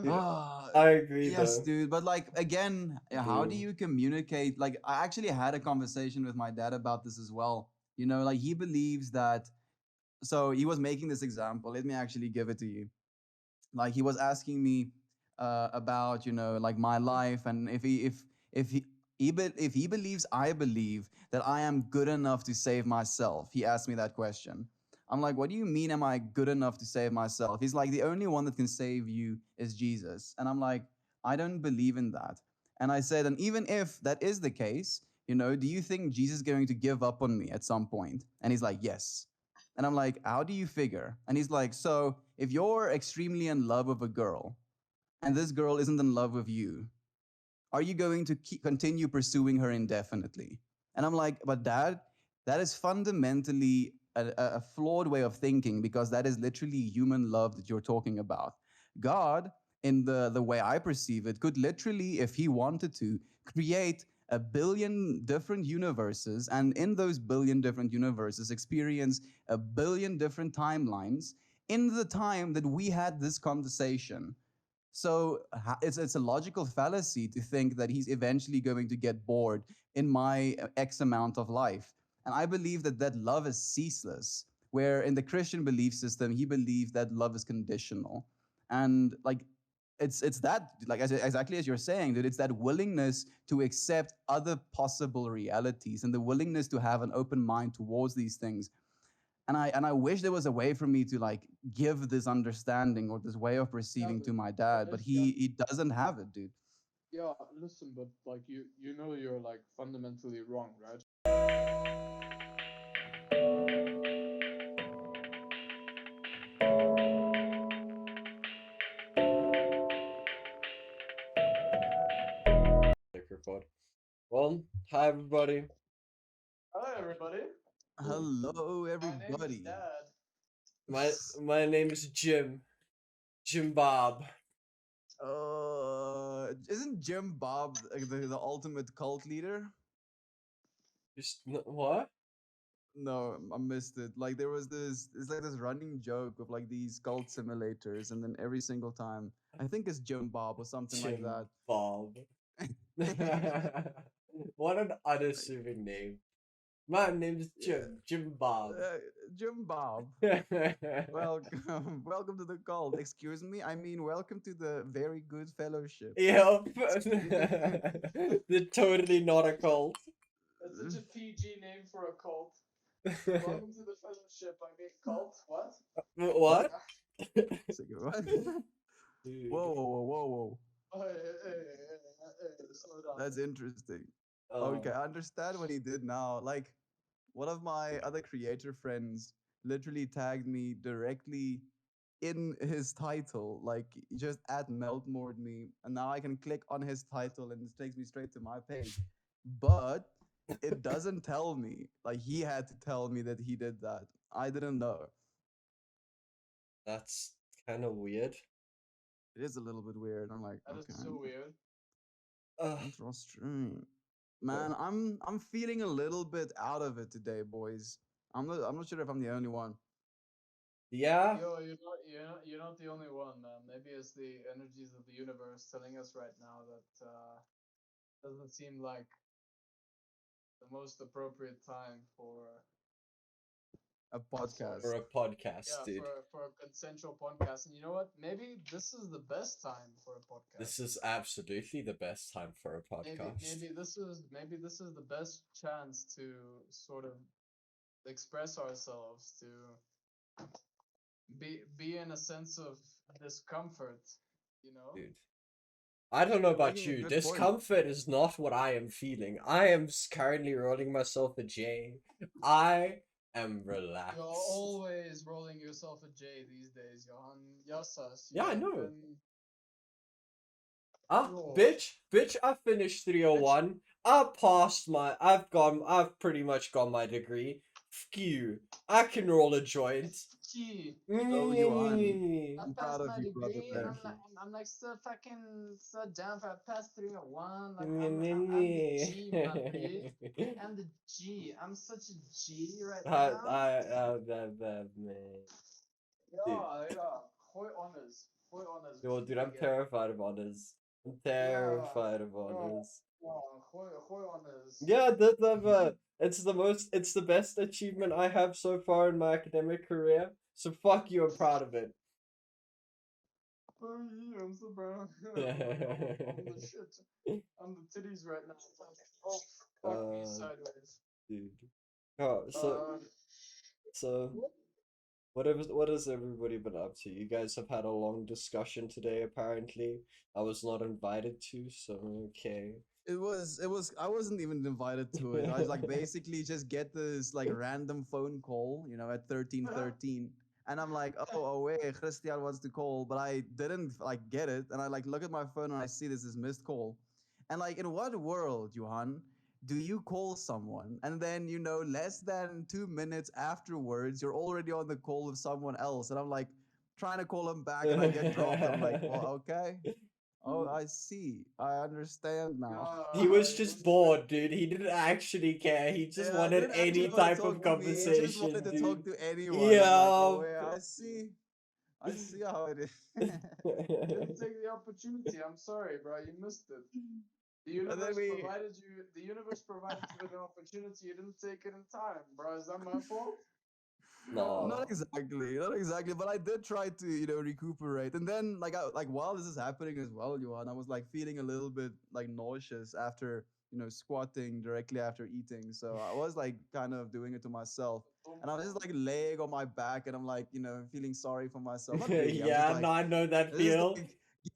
Yeah, Ah, I agree yes, though. dude. But like again, how do Mm. you communicate? Like I actually had a conversation with my dad about this as well. Like he believes that. So he was making this example. Let me actually give it to you. Like he was asking me about like my life, and if he believes I believe that I am good enough to save myself. He asked me that question. I'm like, what do you mean am I good enough to save myself? He's like, the only one that can save you is Jesus. And I'm like, I don't believe in that. And I said, and even if that is the case, do you think Jesus is going to give up on me at some point? And he's like, yes. And I'm like, how do you figure? And he's like, so if you're extremely in love with a girl and this girl isn't in love with you, are you going to continue pursuing her indefinitely? And I'm like, but dad, that is fundamentally a flawed way of thinking, because that is literally human love that you're talking about. God, in the way I perceive it, could literally, if he wanted to, create a billion different universes, and in those billion different universes, experience a billion different timelines in the time that we had this conversation. So it's a logical fallacy to think that he's eventually going to get bored in my X amount of life. And I believe that that love is ceaseless, where in the Christian belief system, he believes that love is conditional. And like, it's that, like, exactly as you're saying, that it's that willingness to accept other possible realities and the willingness to have an open mind towards these things. And I wish there was a way for me to like give this understanding or this way of Yeah, perceiving but to my dad, but guys, he doesn't have it, dude. yeah, listen, but like you know you're like fundamentally wrong, right? Microphone. Well, hi everybody. Hello, everybody. Hello, My name is everybody. Dad. My name is Jim. Jim Bob. Isn't Jim Bob the ultimate cult leader? What? No, I missed it. Like there was this, it's like this running joke with like these cult simulators, and then every single time, I think it's Jim Bob or something like Jim that. Bob. What an unassuming name. My name's Yeah, Jim. Jim Bob. uh, Jim Bob. Welcome, welcome to the cult. Excuse me, I mean welcome to the very good fellowship. Yep. The totally not a cult. That's such a PG name for a cult. Welcome to the fellowship. I mean, cult. What? What? What? What? Whoa, whoa, whoa, whoa, whoa. Oh, slow down. That's interesting. Okay, Oh, I understand what he did now. Like, one of my other creator friends literally tagged me directly in his title, like just at Meltmord me, and now I can click on his title and it takes me straight to my page. But it doesn't tell me. Like he had to tell me that he did that. I didn't know. that's kind of weird. It is a little bit weird. I'm like, That is okay, so weird. interesting. Well, Man, I'm feeling a little bit out of it today, boys. I'm not sure if I'm the only one. yeah, Yo, you're not the only one, man. Maybe it's the energies of the universe telling us right now that doesn't seem like the most appropriate time for A sort for podcast. of a podcast, yeah dude. for a consensual podcast. And you know what? Maybe this is the best time for a This podcast. is absolutely the best time for a Maybe podcast. this is the best chance to sort of express ourselves, to be in a sense of discomfort, you know? Dude, I don't know You're about making a you. good point. Discomfort is not what I am feeling. I am currently rolling myself a J. I am You're relaxed. always rolling yourself a J these days, Johan. Yassas, you Yeah, I have know. been. Ah, Oh, bitch, I finished bitch. 301. I've pretty much got my degree. F you. I can roll a joint. Gee, Oh, Johan, I I'm proud passed of my you, brother. degree and There. I'm like so fucking so down for I passed 301. Like I'm the G, my B. I'm the G. I'm such a G right now. Man. Dude, Yeah, yeah. Hoi honors. Hoi honors, Yo, dude, I'm again. terrified of honors. I'm Yeah, terrified of yeah, honors. hoi honors. Yeah, it's the best achievement I have so far in my academic career. So fuck you, I'm proud of it. Oh, yeah, I'm so proud. I'm the shit. I'm the titties right now. Oh, fuck me uh, sideways. dude. Oh, Uh, so what has everybody been up to? You guys have had a long discussion today, apparently. I was not invited to, so okay. It was I wasn't even invited to it. I was like basically just get this like random phone call, at 13:13. And I'm like, oh wait, Christian wants to call, but I didn't like get it. And I like look at my phone and I see this is missed call. And like in what world, Johan, do you call someone and then less than 2 minutes afterwards you're already on the call with someone else? And I'm like trying to call him back and I get dropped. I'm like, well, okay. Oh, I see. I understand now. He was it just was a bit. bored, dude. He didn't actually care. He just Yeah, I wanted didn't any actually want to type of talk to me. He just conversation, wanted to talk dude. to anyone. I'm like, Yeah. oh yeah, I see. I see how it is. You didn't take the opportunity. I'm sorry, bro. You missed it. The And then universe we provided you. The universe provided you with an opportunity. You didn't take it in time, bro. Is that my fault? No. not exactly, but I did try to, recuperate. And then like while this is happening as well, Johan, I was like feeling a little bit like nauseous after, squatting directly after eating. So I was like kind of doing it to myself. And I was just like laying on my back and I'm like, feeling sorry for myself. Not really. I'm just Yeah, no, like I know that just feel. like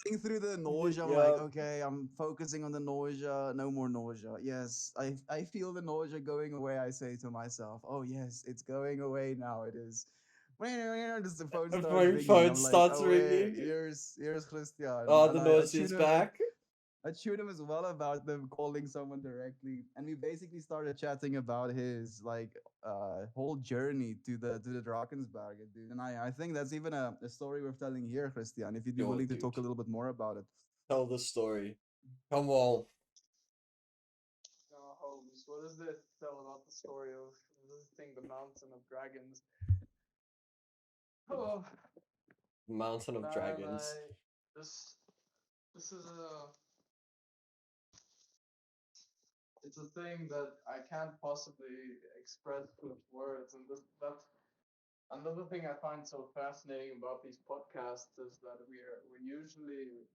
getting through the nausea. I'm like, Yeah. okay, I'm focusing on the nausea. No more nausea. Yes, I feel the nausea going away. I say to myself, oh yes, it's going away now. It is. Just the phone starts My ringing. phone I'm like, starts oh wait, ringing. here's Christian, Oh, and the I noise tune is him. back. I tuned him as well about them calling someone directly, and we basically started chatting about his like whole journey to the Drakensberg, dude. And I think that's even a story worth telling here, Christian. If you'd be Yo, willing to dude, talk a little bit more about it. tell the story. Come on. No, Holmes. What is it? Tell about the story of visiting the Mountain of Dragons. Oh Mountain of man, Dragons. this this is a it's a thing that I can't possibly express with words, and that's another thing I find so fascinating about these podcasts is that we're usually,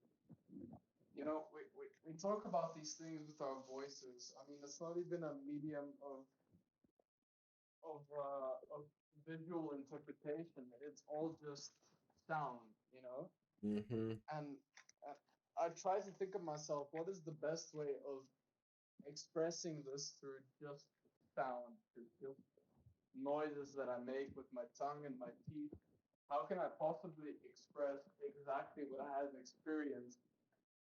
we talk about these things with our voices. I mean, it's not even a medium of visual interpretation. It's all just sound, Mm-hmm. and I try to think of myself, what is the best way of expressing this through just sound, through just noises that I make with my tongue and my teeth? How can I possibly express exactly what I have experienced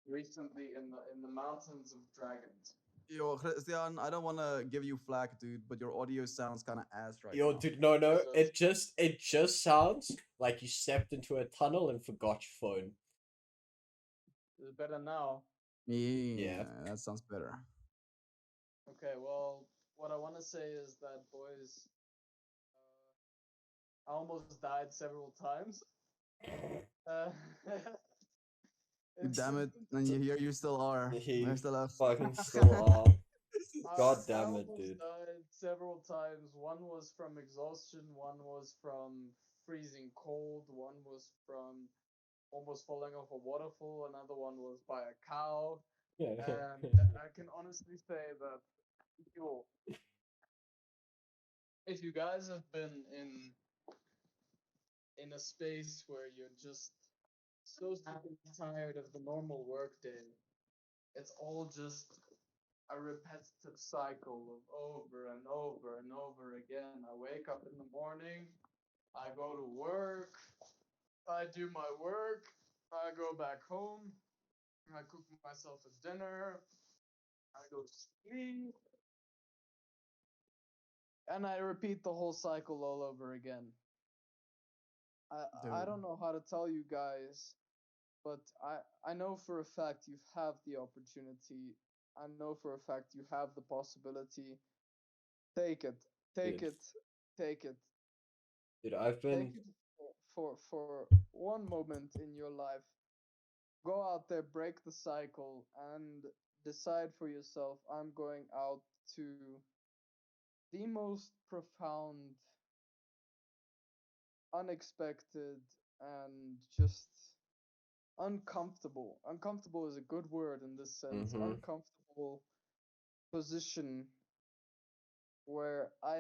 recently in the mountains of dragons? Yo, Christian, I don't want to give you flack, dude, but your audio sounds kind of ass right Yo, now. dude, no, Is no. it? It just sounds like you stepped into a tunnel and forgot your phone. Is it better now? Yeah, Yeah. that sounds better. Okay, well, what I want to say is that, boys, I almost died several times. Uh, it's Damn it! And here you still are. He We're still up. fucking still are. God I damn it, almost dude. died several times. One was from exhaustion, one was from freezing cold, one was from almost falling off a waterfall, another one was by a cow. And I can honestly say that yo, if you guys have been in a space where you're just so sick and tired of the normal workday, it's all just a repetitive cycle of over and over and over again. I wake up in the morning, I go to work, I do my work, I go back home, I cook myself a dinner, I go to sleep, and I repeat the whole cycle all over again. I Dude. don't know how to tell you guys, but I know for a fact you have the opportunity. I know for a fact you have the possibility. Take it, take Dude, it, take it, dude, I've take been it for one moment in your life, go out there, break the cycle, and decide for yourself, I'm going out to the most profound, unexpected, and just uncomfortable. Uncomfortable is a good word in this sense. Mm-hmm. Uncomfortable position where I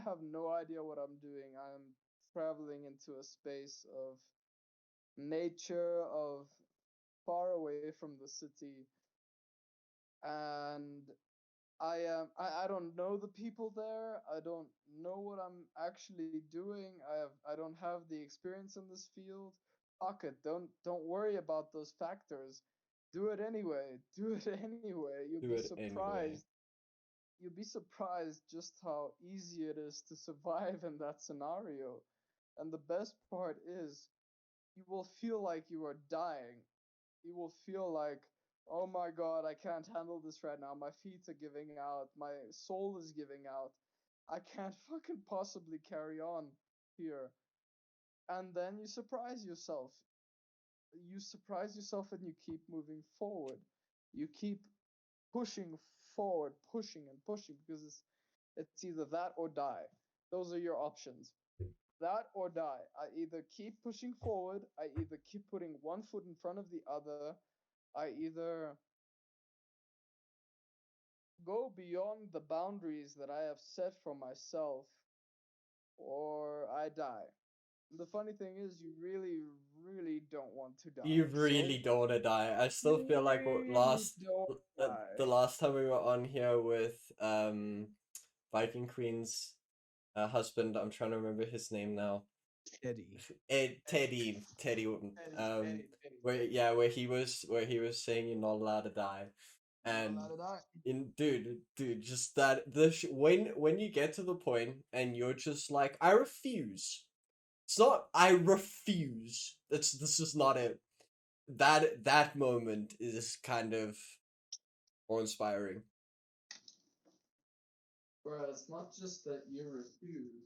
have no idea what I'm doing. I'm traveling into a space of nature, of far away from the city, and I don't know the people there. I don't know what I'm actually doing. I don't have the experience in this field. Fuck it. Don't worry about those factors. Do it anyway. Do it anyway. Do it anyway. You'll be surprised just how easy it is to survive in that scenario. And the best part is you will feel like you are dying. You will feel like, oh my god, I can't handle this right now. My feet are giving out. My soul is giving out. I can't fucking possibly carry on here. And then you surprise yourself. You surprise yourself and you keep moving forward. You keep pushing forward, pushing and pushing because it's either that or die. Those are your options. That or die. I either keep pushing forward, I either keep putting one foot in front of the other, I either go beyond the boundaries that I have set for myself, or I die. The funny thing is, you really, really don't want to die. You So really don't want to die. I still you feel like really don't the die. last time we were on here with Viking Queen's husband, I'm trying to remember his name now. Eddie. Teddy Eddie. where he was saying you're not allowed to die. And Not allowed to die. dude, just that when you get to the point and you're just like, I refuse. It's not I refuse. This is not it. That moment is kind of more inspiring. Bro, it's not just that you refuse.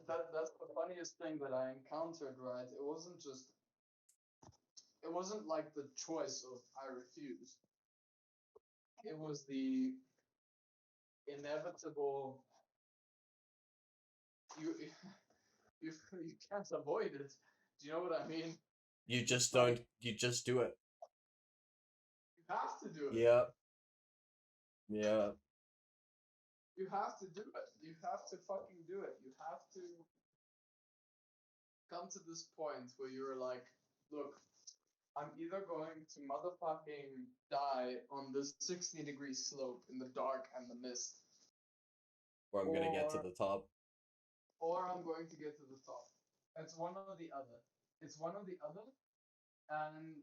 That's the funniest thing that I encountered, right? It wasn't like the choice of I refuse. It was the inevitable you you can't avoid it. Do you know what I mean? You just It's like don't. You just do it. you have to do it. Yeah. Yeah. You have to do it. You have to fucking do it. You have to come to this point where you're like, look, I'm either going to motherfucking die on this 60-degree slope in the dark and the mist, Or I'm gonna get to or the top. I'm going to get to the top. It's one or the other. It's one or the other, and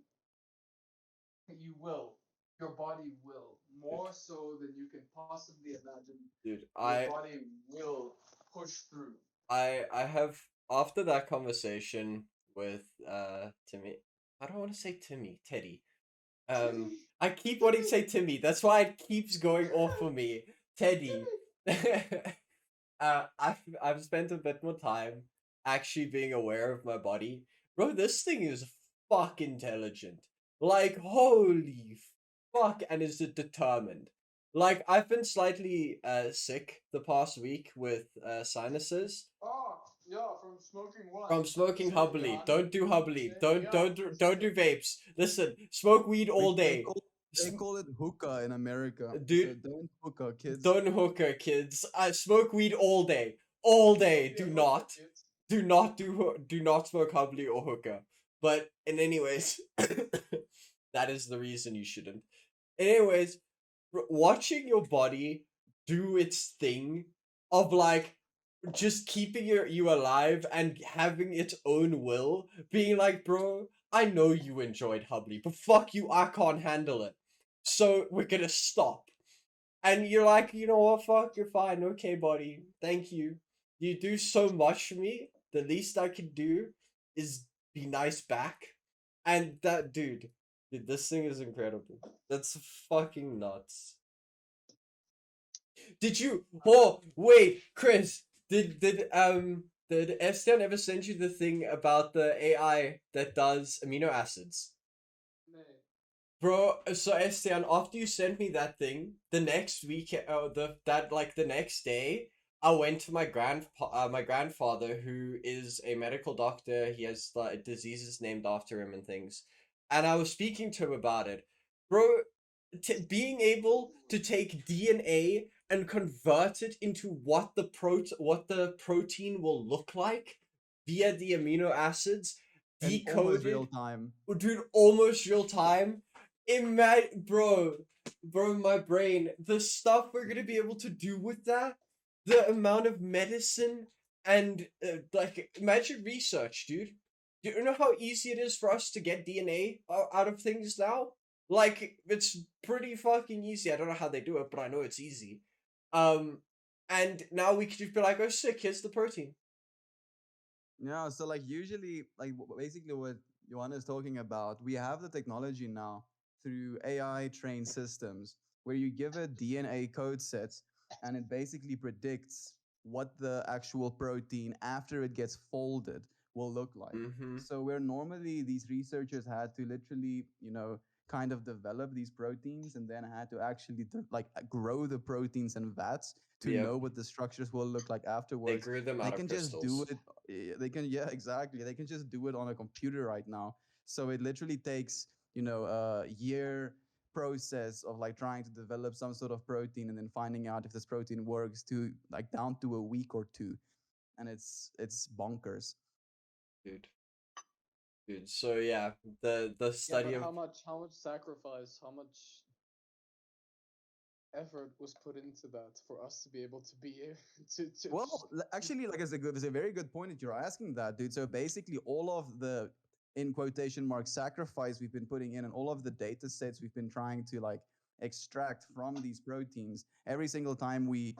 you will. Your body will. More so than you can possibly imagine. Dude, Your body will push through. I have after that conversation with Timmy. I don't want to say Timmy, Teddy. I keep wanting to say Timmy. That's why it keeps going off for me. Teddy. I've spent a bit more time actually being aware of my body. Bro, this thing is fuck intelligent. Like, holy fuck, and is it determined? Like, I've been slightly sick the past week with sinuses. Oh, yeah, from smoking what? From smoking hubbly. Jan? Don't do hubbly. Yeah, Don't do vapes. Listen, smoke weed all day. They call it hookah in America. Dude, So don't hookah, kids. don't hooker, kids. I smoke weed all day. All day. Do not. Do not smoke hubbly or hookah. But in anyways, that is the reason you shouldn't. Anyways, watching your body do its thing of like just keeping you alive and having its own will, being like, bro, I know you enjoyed hubbly, but fuck you, I can't handle it. So we're gonna stop. And you're like, you know what, fuck, you're fine, okay, buddy, thank you. You do so much for me. The least I can do is be nice back. And that dude, this thing is incredible. That's fucking nuts. Did you? Oh wait, Chris. Did Did Estian ever send you the thing about the AI that does amino acids? Nay. Bro, so Estian, after you sent me that thing, the next week, the next day, I went to my grandfather, who is a medical doctor. He has like diseases named after him and things, and I was speaking to him about it, bro. Being able to take DNA and convert it into what the protein will look like via the amino acids, And almost real decoded, time. dude, almost real time. Bro, my brain, the stuff we're gonna be able to do with that, the amount of medicine and like, imagine research, dude. Do you know how easy it is for us to get DNA out of things now? Like, it's pretty fucking easy. I don't know how they do it, but I know it's easy. And now we could just be like, oh, sick, here's the protein. Yeah, so like usually, like basically what Johan is talking about, we have the technology now through AI trained systems where you give it DNA code sets and it basically predicts what the actual protein after it gets folded will look like. Mm-hmm. So where normally these researchers had to literally, kind of develop these proteins and then had to actually grow the proteins in vats to Yep. know what the structures will look like They afterwards. grew them They out of can just do crystals. it. They can, yeah, exactly. They can just do it on a computer right now. So it literally takes, a year process of like trying to develop some sort of protein and then finding out if this protein works to like down to a week or two, and it's bonkers. Dude. Dude, so yeah, the Yeah, study but of how much sacrifice, how much effort was put into that for us to be able to be to Well, actually, like it's a very good point that you're asking that, dude. So basically, all of the in quotation marks sacrifice we've been putting in, and all of the data sets we've been trying to like extract from these proteins, every single time we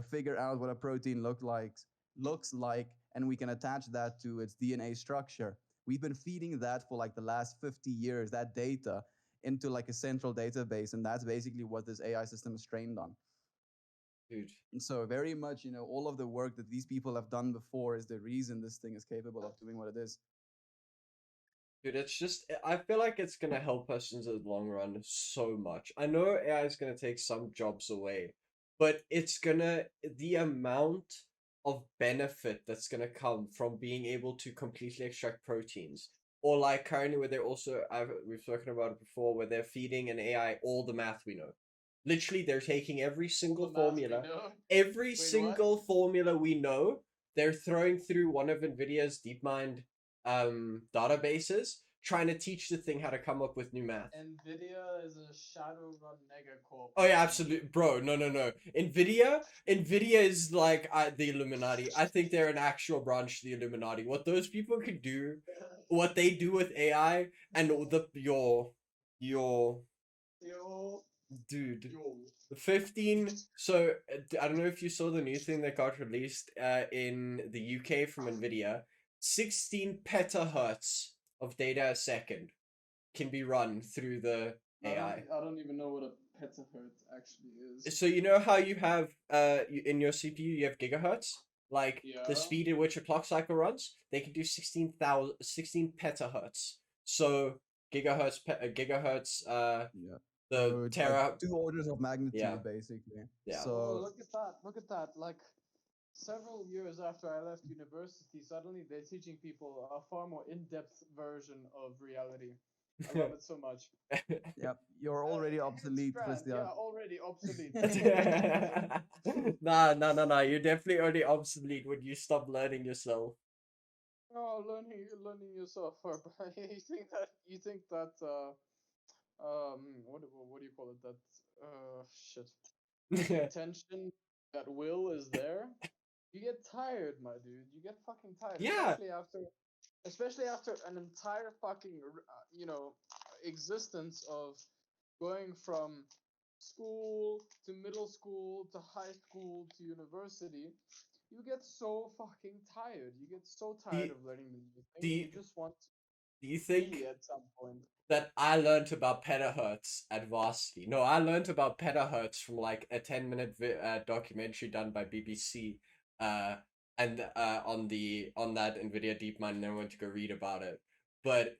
figure out what a protein looks like, and we can attach that to its DNA structure. We've been feeding that for like the last 50 years, that data into like a central database, and that's basically what this AI system is trained on. dude. So very much, all of the work that these people have done before is the reason this thing is capable of doing what it is. Dude, it's just I feel like it's gonna help us in the long run so much. I know AI is gonna take some jobs away, but it's gonna the amount of benefit that's gonna come from being able to completely extract proteins. Or like currently where they're also we've spoken about it before, where they're feeding an AI all the math we know. Literally, they're taking every single the math we formula, know. every Wait, what? single formula we know, they're throwing through one of Nvidia's DeepMind databases, trying to teach the thing how to come up with new math. Nvidia is a Shadowrun megacorp. Oh yeah, absolutely, bro. No, no, no. Nvidia is like the Illuminati. I think they're an actual branch of the Illuminati. What those people could do, what they do with AI, and your Yo, dude. yo. 15. So I don't know if you saw the new thing that got released in the UK from Nvidia. 16 petahertz of data a second can be run through the AI. I don't even know what a petahertz actually is. So you know how you have in your CPU you have gigahertz, like Yeah. the speed at which a clock cycle runs. They can do 16 petahertz. So gigahertz Yeah. the So it's like tera 2 orders of magnitude, Yeah. basically. Yeah. Oh, So look at that! Look at that! Like several years after I left university, suddenly they're teaching people a far more in-depth version of reality. I love it so much. yeah, you're already It's obsolete, grand. Christian. Yeah, already obsolete. Nah. You're definitely already obsolete when you stop learning yourself. Oh, learning yourself. You think that what do you call it? That shit. Attention, that will is there. You get tired, my dude. You get fucking tired, Yeah. especially after an entire fucking existence of going from school to middle school to high school to university. You get so fucking tired. You get so Do tired you, of learning the new do things. you, You just want do you to think be at some point. that I learned about petahertz at varsity? No, I learned about petahertz from like a 10-minute documentary done by BBC. Uh, and on that NVIDIA DeepMind, and I went to go read about it. But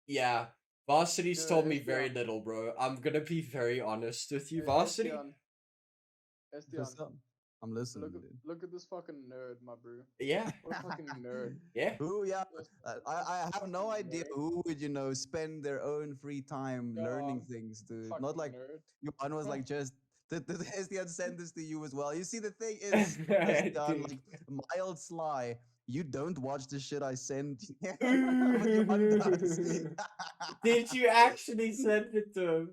yeah, Varsity's Dude, told me very Estian, little, bro. I'm gonna be very honest with you, hey, Varsity. Estian, What's up? I'm listening, dude. look at this fucking nerd, my bro. Yeah, What a fucking nerd. yeah. Who? Yeah, Just I have no fucking idea nerd. who would spend their own free time learning Yeah, things, dude. Not fucking like nerd. Johan was like just. Did Estian send this to you as well? You see, the thing is, Estian, Dude. like mild sly. You don't watch the shit I send, but Johan does. Ooh. Did you actually send it to him?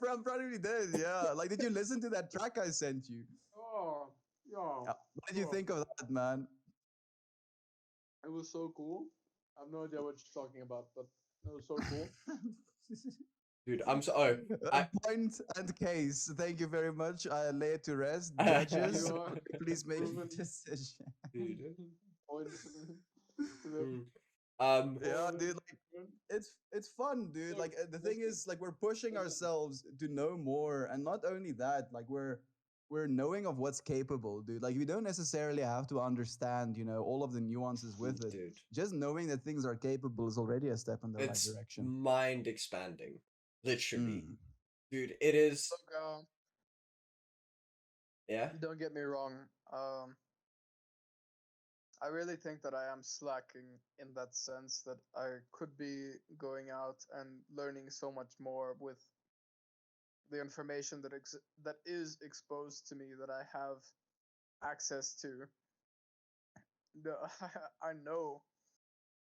Probably did, yeah. Like, did you listen to that track I sent you? Oh, yeah. What did you Oh, think of that, man? it was so cool. I have no idea what you're talking about, but it was so cool. Dude, I'm so. Oh, I. Point and case. Thank you very much. I lay it to rest. Judges, You are please make a proven decision. Dude. point to the Mm. Um. Yeah, point. dude. Like, it's fun, dude. Look, Like, the thing listen, is, like, we're pushing listen. ourselves to know more, and not only that, like, we're knowing of what's capable, dude. Like, we don't necessarily have to understand, all of the nuances with it. Dude, Just knowing that things are capable is already a step in the right it's direction. mind expanding. Literally. Mm. Dude, it is. Look, Yeah. don't get me wrong. I really think that I am slacking in that sense that I could be going out and learning so much more with the information that is exposed to me that I have access to. The, I know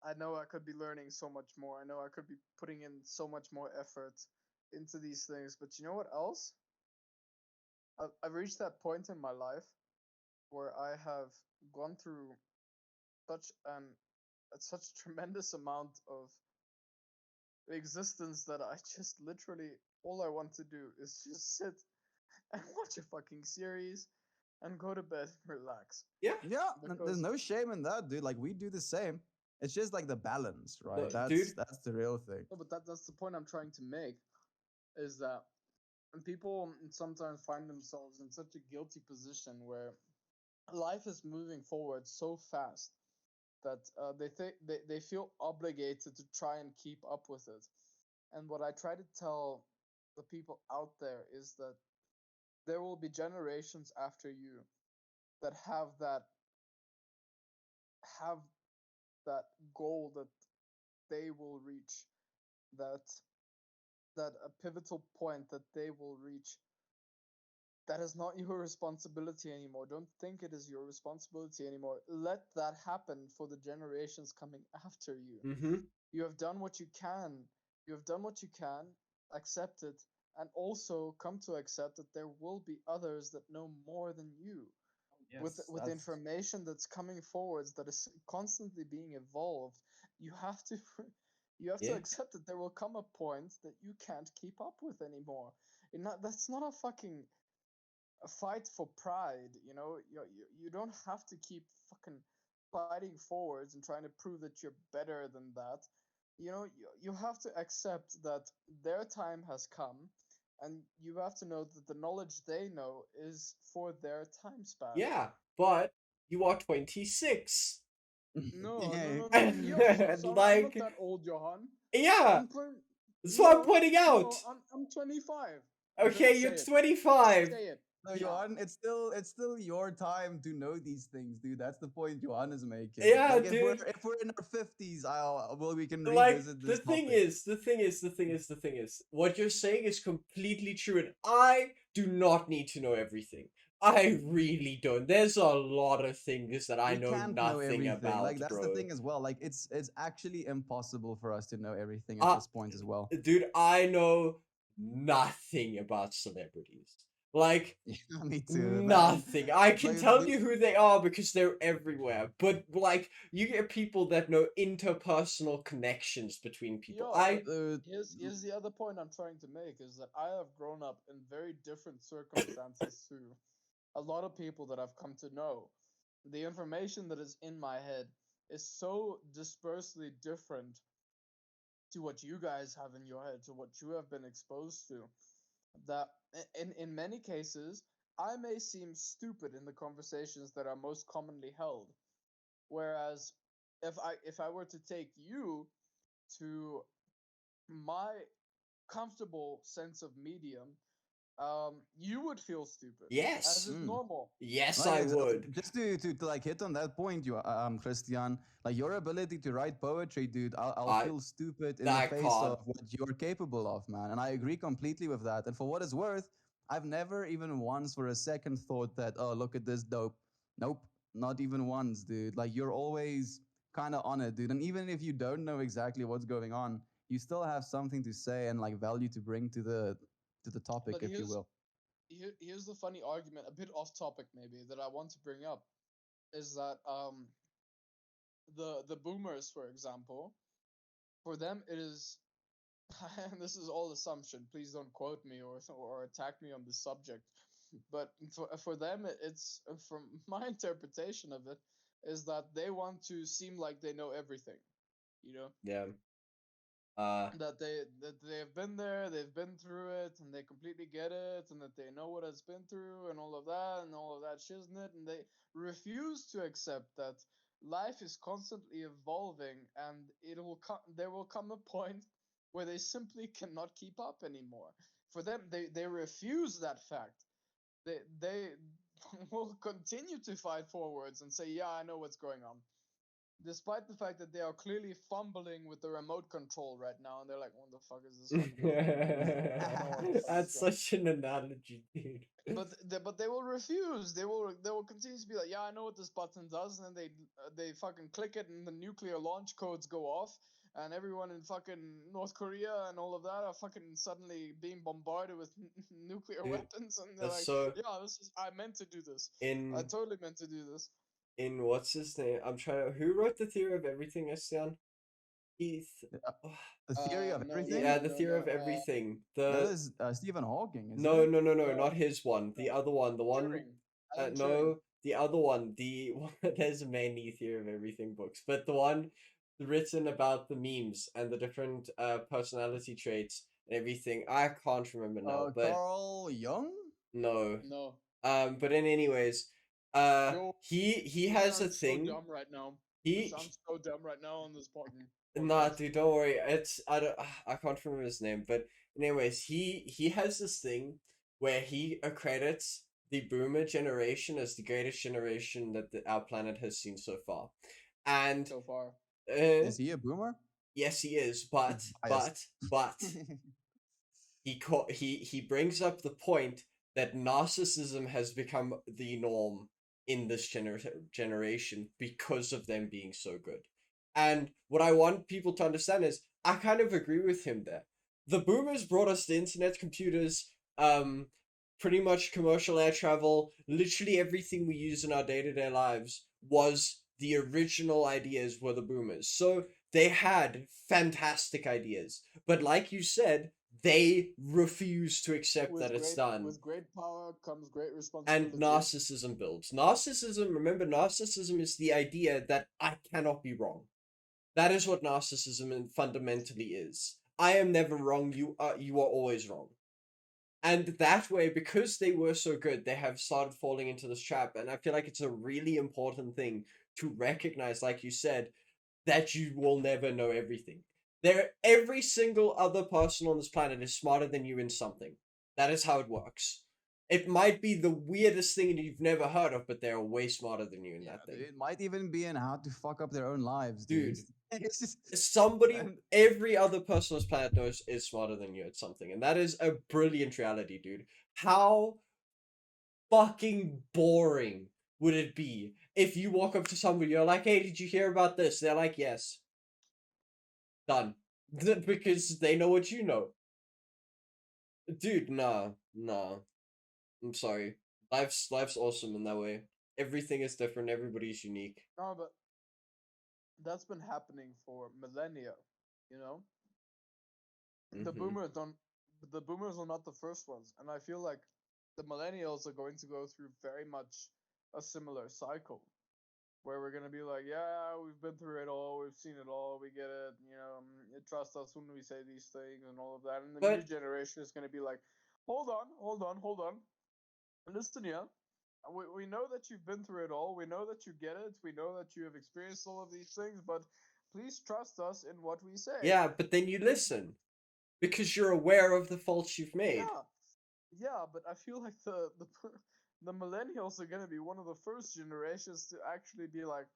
I could be learning so much more. I know I could be putting in so much more effort into these things. But you know what else? I've reached that point in my life where I have gone through such an such tremendous amount of existence that I just literally all I want to do is just sit and watch a fucking series and go to bed and relax. Yeah. Yeah, and there's Because no shame in that, dude. Like, we do the same. It's just like the balance, right? Dude. That's the real thing. no, but that's the point I'm trying to make is that and people sometimes find themselves in such a guilty position where life is moving forward so fast that they feel obligated to try and keep up with it. And what I try to tell the people out there is that there will be generations after you that have that goal that they will reach, that that a pivotal point that they will reach. That is not your responsibility anymore. Don't think it is your responsibility anymore. Let that happen for the generations coming after you. Mm-hmm. You have done what you can. You have done what you can. Accept it, and also come to accept that there will be others that know more than you. With That's information that's coming forwards that is constantly being evolved, you have to you have to Yeah. accept that there will come a point that you can't keep up with anymore. That's not a fucking a fight for pride. You don't have to keep fucking fighting forwards and trying to prove that you're better than that. You have to accept that their time has come, and you have to know that the knowledge they know is for their time span. Yeah. But you are 26. No, no, yeah. no, no. I'm not Like, that old, Johan. yeah. I'm twen- That's what I'm no, pointing out. no. I'm 25. Okay, Say you're it. 25. Say it. No, Yeah. Johan, it's still your time to know these things, dude. That's the point Johan is making. Yeah, Like, dude. if we're in our 50s, we can Like, revisit the this thing topic. is, what you're saying is completely true, and I do not need to know everything. I really don't. There's a lot of things that I We know can't know nothing everything. about, Like, that's the bro. thing as well. Like, it's actually impossible for us to know everything at Uh, this point as well. dude, I know nothing about celebrities. Like, Yeah, me too, man. nothing. I can Like, tell you who they are because they're everywhere. But like, you get people that know interpersonal connections between people. Yeah, I but here's the other point I'm trying to make is that I have grown up in very different circumstances to a lot of people that I've come to know. The information that is in my head is so dispersely different to what you guys have in your head, to what you have been exposed to, that in many cases I may seem stupid in the conversations that are most commonly held, whereas if I were to take you to my comfortable sense of medium, you would feel stupid, as Yes. is Mm. normal. Yes, Like I would. just to like hit on that point, you Christian, like your ability to write poetry, dude, I'll I feel stupid in the I face can't. of what you're capable of, man. And I agree completely with that. And for what it's worth, I've never even once for a second thought that, oh, look at this dope. Nope, not even once, dude. Like you're always kind of on it, dude. And even if you don't know exactly what's going on, you still have something to say and like value to bring to the topic, But if you will. here's the funny argument, a bit off topic maybe, that I want to bring up, is that the boomers, for example, for them it is, and this is all assumption. Please don't quote me or attack me on this subject. But for them, it's from my interpretation of it, is that they want to seem like they know everything. You know, Yeah. Uh that they have been there, they've been through it, and they completely get it, and that they know what it's been through, and all of that shiznit, and they refuse to accept that life is constantly evolving, and there will come a point where they simply cannot keep up anymore. For them, they refuse that fact. They will continue to fight forwards and say, "Yeah, I know what's going on," despite the fact that they are clearly fumbling with the remote control right now, and they're like, "What the fuck is this fucking button doing? I don't know what the fuck is That's going." such an analogy, dude. But they will refuse. They will continue to be like, "Yeah, I know what this button does," and then they fucking click it, and the nuclear launch codes go off, and everyone in fucking North Korea and all of that are fucking suddenly being bombarded with nuclear Dude, weapons, and they're like, so "Yeah, this is I meant to do this. I in totally meant to do this." what's his name? I'm trying to. Who wrote the theory of everything, Estian? Heath. Oh, The theory of No, no, everything? yeah, no, the no, theory no. of everything. That The is Stephen Hawking, isn't no, it? no, no, no, No, not his one. no. The other one. The one. Turing. Alan Turing. No, the other one. The one. There's many theory of everything books, but the one written about the memes and the different personality traits and everything. I can't remember now, but Carl Jung? no. No. But in anyways, Yo, he we has a sound so thing. dumb right now. We He sound so dumb right now on this Nah, podcast. dude, don't worry. It's I don't I can't remember his name, but anyways, he has this thing where he accredits the boomer generation as the greatest generation that our planet has seen so far. And So far. Is he a boomer? yes, he is, He's but biased. he brings up the point that narcissism has become the norm in this generation because of them being so good. And what I want people to understand is I kind of agree with him there. The boomers brought us the internet, computers, pretty much commercial air travel, literally everything we use in our day-to-day lives was the original ideas were the boomers. So they had fantastic ideas. But like you said, they refuse to accept that it's done. With great power comes great And responsibility. narcissism builds. Narcissism, remember, narcissism is the idea that I cannot be wrong. That is what narcissism fundamentally is. I am never wrong, you are always wrong. And that way, because they were so good, they have started falling into this trap. And I feel like it's a really important thing to recognize, like you said, that you will never know everything. Every single other person on this planet is smarter than you in something. That is how it works. It might be the weirdest thing you've never heard of, but they're way smarter than you in Yeah, that dude, thing. it might even be in how to fuck up their own lives, dude. Dude, It's just, somebody, every other person on this planet knows is smarter than you at something. And that is a brilliant reality, dude. How fucking boring would it be if you walk up to somebody, you're like, hey, did you hear about this? They're like, yes. Done. Because they know what you know. Dude, nah, nah. I'm sorry. Life's awesome in that way. Everything is different, everybody's unique. No, but that's been happening for millennia, you know? The Mm-hmm. boomers don't the boomers are not the first ones, and I feel like the millennials are going to go through very much a similar cycle, where we're gonna be like, "Yeah, we've been through it all, we've seen it all, we get it, you trust us when we say these things and all of that." And the new But generation is gonna be like, "Hold on, hold on, hold on. Listen, yeah. We know that you've been through it all. We know that you get it. We know that you have experienced all of these things, but please trust us in what we say. Yeah, but then you listen because you're aware of the faults you've made. Yeah, yeah, but I feel like the millennials are gonna be one of the first generations to actually be like,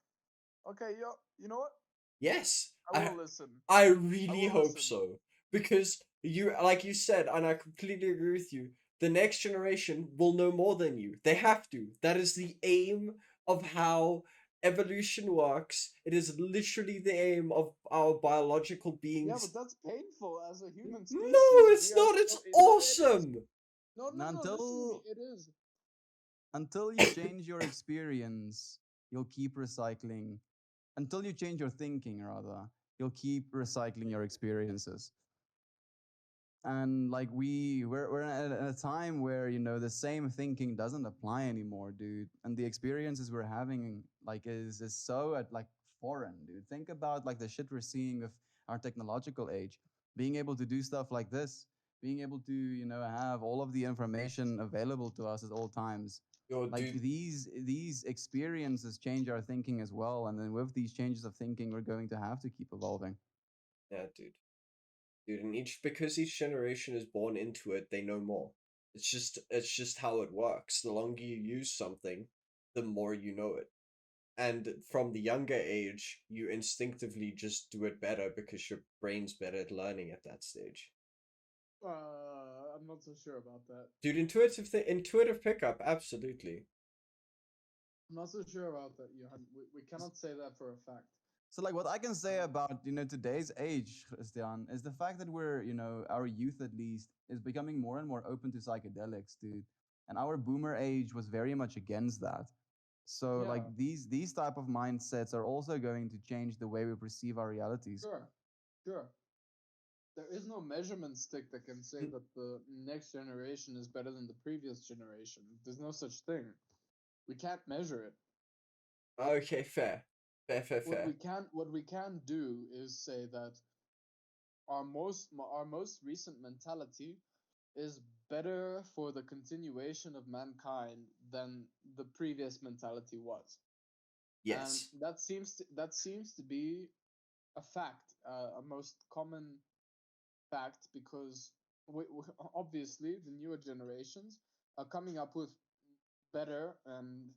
okay, yo, you know what? Yes, I will listen. I I really will hope listen. so because you, like you said, and I completely agree with you. The next generation will know more than you. They have to. That is the aim of how evolution works. It is literally the aim of our biological Yeah, beings. but that's painful as a human No, species. We it's are not. It's still. No, it is. awesome. No, no, no. Listen to me. Until It is. until you change your experience, you'll keep recycling. Until you change your thinking, rather, you'll keep recycling your experiences. And like we're at a time where the same thinking doesn't apply anymore, dude. And the experiences we're having is so like foreign, dude. Think about like the shit we're seeing with our technological age, being able to do stuff like this, being able to have all of the information available to us at all times. Yo, Like dude. these experiences change our thinking as well, and then with these changes of thinking we're going to have to keep evolving. Yeah, dude, and each generation is born into it, they know more. It's just how it works. The longer you use something, the more you know it. And from the younger age, you instinctively just do it better because your brain's better at learning at that stage. I'm not so sure about that. Dude, intuitive pickup, absolutely. I'm not so sure about that, Johan. We cannot say that for a fact. So like what I can say Um, about today's age, Christian, is the fact that we're our youth at least is becoming more and more open to psychedelics, dude. And our boomer age was very much against that. So like yeah, these type of mindsets are also going to change the way we perceive our realities. sure, sure. There is no measurement stick that can say that the next generation is better than the previous generation. There's no such thing. We can't measure it. Okay, fair. Fair, fair, fair. What we can do is say that our most recent mentality is better for the continuation of mankind than the previous mentality was, and Yes. that seems to be a fact, a most common fact, because obviously the newer generations are coming up with better and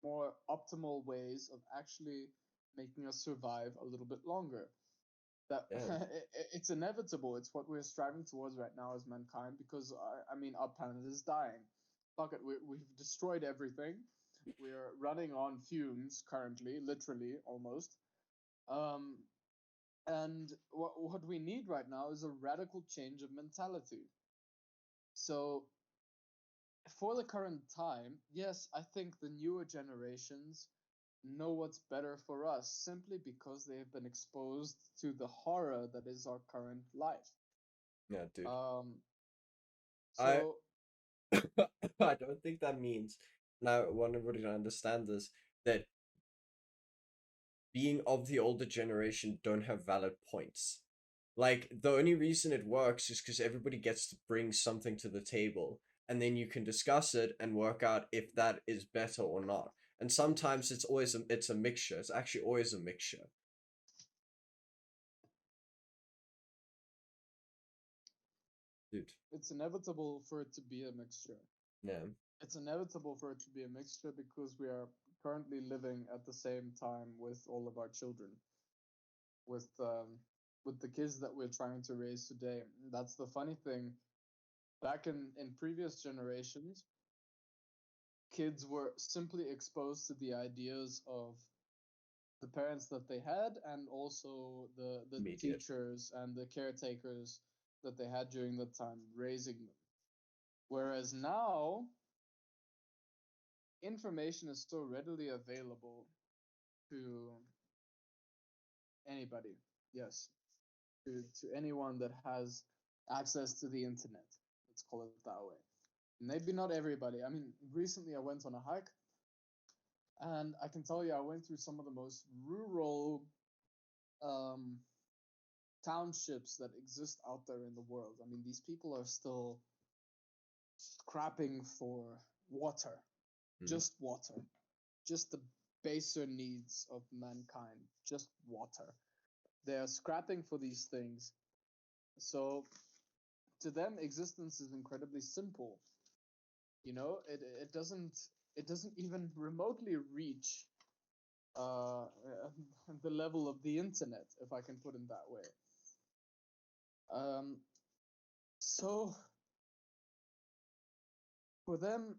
more optimal ways of actually making us survive a little bit longer. That Yeah. it's inevitable. It's what we're striving towards right now as mankind, because I mean our planet is dying. Fuck it, we've destroyed everything. We're running on fumes currently, literally almost. Um, and what we need right now is a radical change of mentality. So for the current time, yes, I think the newer generations know what's better for us simply because they have been exposed to the horror that is our current life. Yeah, dude. Um, I so I don't think that means, and I want everybody to understand this, that being of the older generation don't have valid points. Like, the only reason it works is because everybody gets to bring something to the table, and then you can discuss it and work out if that is better or not. And sometimes it's a mixture. It's actually always a mixture, dude. it's inevitable for it to be a mixture. Yeah, It's inevitable for it to be a mixture because we are currently living at the same time with all of our children, with um, with the kids that we're trying to raise today. That's the funny thing. Back in previous generations, kids were simply exposed to the ideas of the parents that they had, and also the immediate. teachers and the caretakers that they had during that time raising them. Whereas now, information is so readily available to anybody. Yes, to anyone that has access to the internet. Let's call it that way. Maybe not everybody. I mean, recently I went on a hike, and I can tell you I went through some of the most rural um, townships that exist out there in the world. I mean, these people are still scrapping for water, Mhm. just water, just the baser needs of mankind, just water. They are scrapping for these things. So to them, existence is incredibly simple. You know, it doesn't even remotely reach uh, the level of the internet, if I can put it that way. Um, so for them,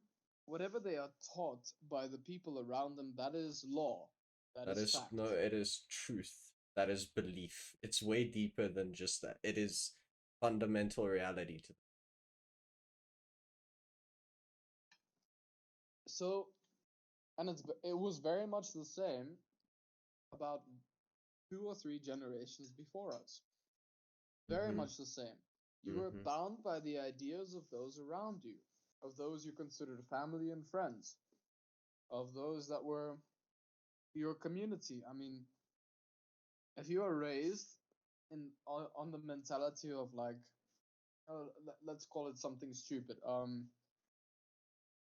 whatever they are taught by the people around them, that is law, that That is is fact. no, it is truth. That is belief. It's way deeper than just that. It is fundamental reality to them. So, and it was very much the same about 2 or 3 generations before us. Very Mhm. much the same. You were Mhm. bound by the ideas of those around you, of those you considered family and friends, of those that were your community. I mean, if you are raised on the mentality of like, let's call it something stupid.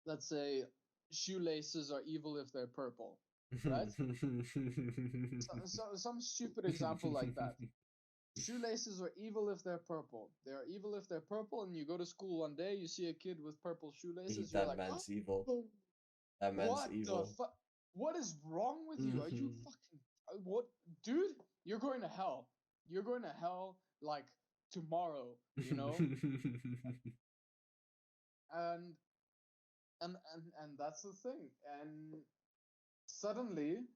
Let's say shoelaces are evil if they're purple, right? Some stupid example like that. Shoelaces are evil if they're purple. They are evil if they're purple, and you go to school one day, you see a kid with purple shoelaces, you're That like, man's evil. oh, That man's what the evil. fuck? What is wrong with you? Are you Mhm. fucking what, dude? You're going to hell. You're going to hell like tomorrow, you know? And and that's the thing. And suddenly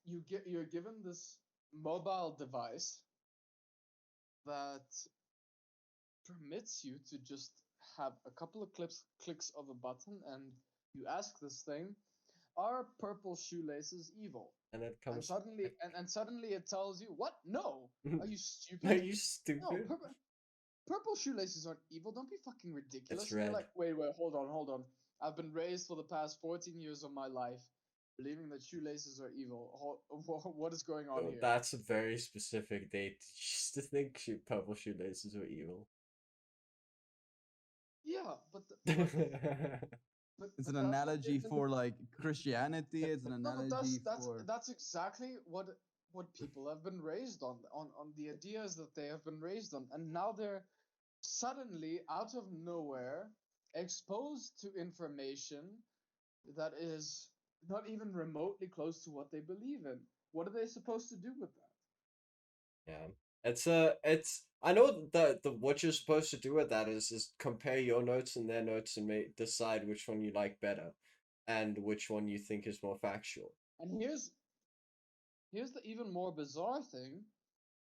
you're given this mobile device that permits you to just have a couple of clicks of a button, and you ask this thing, are purple shoelaces evil? And it And comes suddenly back. and suddenly it tells you, what? No. Are you Are stupid? you No, stupid? purple shoelaces aren't evil. Don't be fucking It's ridiculous. And you're red. like, wait, hold on. I've been raised for the past 14 years of my life believing that shoelaces are evil. What is going on Oh, here? that's a very specific date just to think purple shoelaces were evil. Yeah, but It's an that's what analogy for like Christianity. It's an no, but analogy for that's exactly what people have been raised on the ideas that they have been raised on, and now they're suddenly out of nowhere exposed to information that is not even remotely close to what they believe in. What are they supposed to do with that? Yeah. It's I know the what you're supposed to do with that is compare your notes and their notes and decide which one you like better and which one you think is more factual. And here's the even more bizarre thing,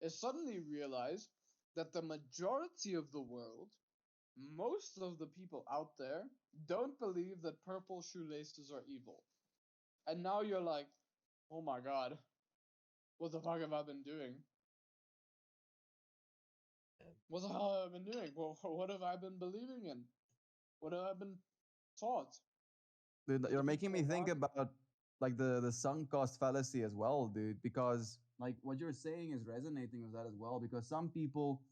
is suddenly realize that the majority of the world, most of the people out there, don't believe that purple shoelaces are evil. And now you're like, oh my god, what the fuck have I been doing? Yeah. What the hell have I been doing? What have I been believing in? What have I been taught? dude, It you're gets making so me think dark. about like the sunk cost fallacy as well, dude, because like what you're saying is resonating with that as well, because some people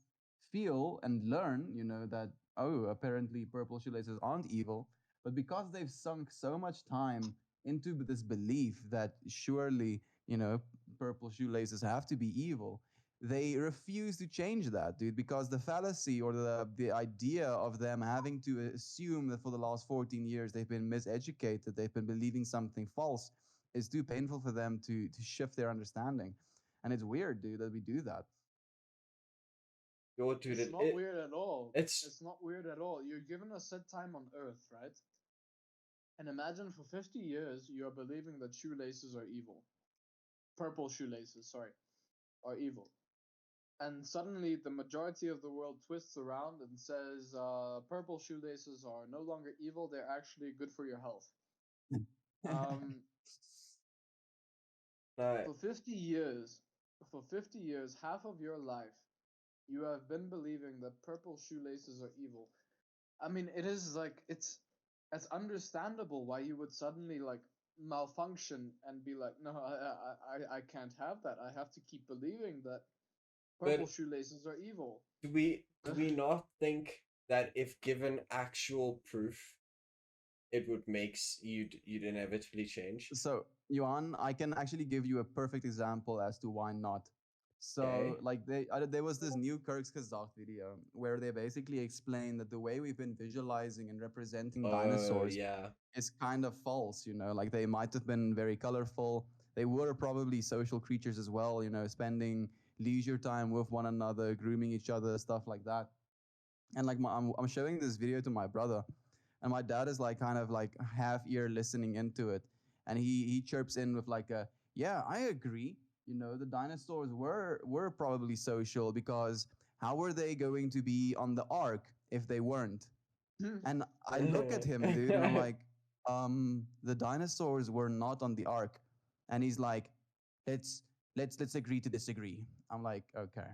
feel and learn, you know, that oh, apparently purple shoelaces aren't evil, but because they've sunk so much time into this belief that surely, you know, purple shoelaces have to be evil, they refuse to change that, dude, because the fallacy or the idea of them having to assume that for the last 14 years they've been miseducated, they've been believing something false, is too painful for them to shift their understanding. And it's weird, dude, that we do that. Yo, dude, It's not weird at all. it's It's not weird at all. You're given a set time on Earth, right? And imagine for 50 years you're believing that shoelaces are evil. Purple shoelaces, sorry, are evil. And suddenly the majority of the world twists around and says purple shoelaces are no longer evil, they're actually good for your health. Um, uh, for 50 years, for 50 years, half of your life, you have been believing that purple shoelaces are evil. I mean, it is like it's understandable why you would suddenly like malfunction and be like, no, I can't have that. I have to keep believing that purple but shoelaces are evil. do we not think that if given actual proof it would you'd inevitably change. So, Yuan, I can actually give you a perfect example as to why not. So, Okay. like there was this new Kirk's Kazakh video where they basically explain that the way we've been visualizing and representing Oh dinosaurs yeah. is kind of false. Like they might have been very colorful. They were probably social creatures as well. Spending leisure time with one another, grooming each other, stuff like that. And like I'm showing this video to my brother, and my dad is like kind of like half ear listening into it, and he chirps in with like a, yeah, I agree. The dinosaurs were probably social, because how were they going to be on the ark if they weren't? And I look at him, dude, and I'm like, the dinosaurs were not on the ark. And he's like, let's let's agree to disagree. I'm like, okay.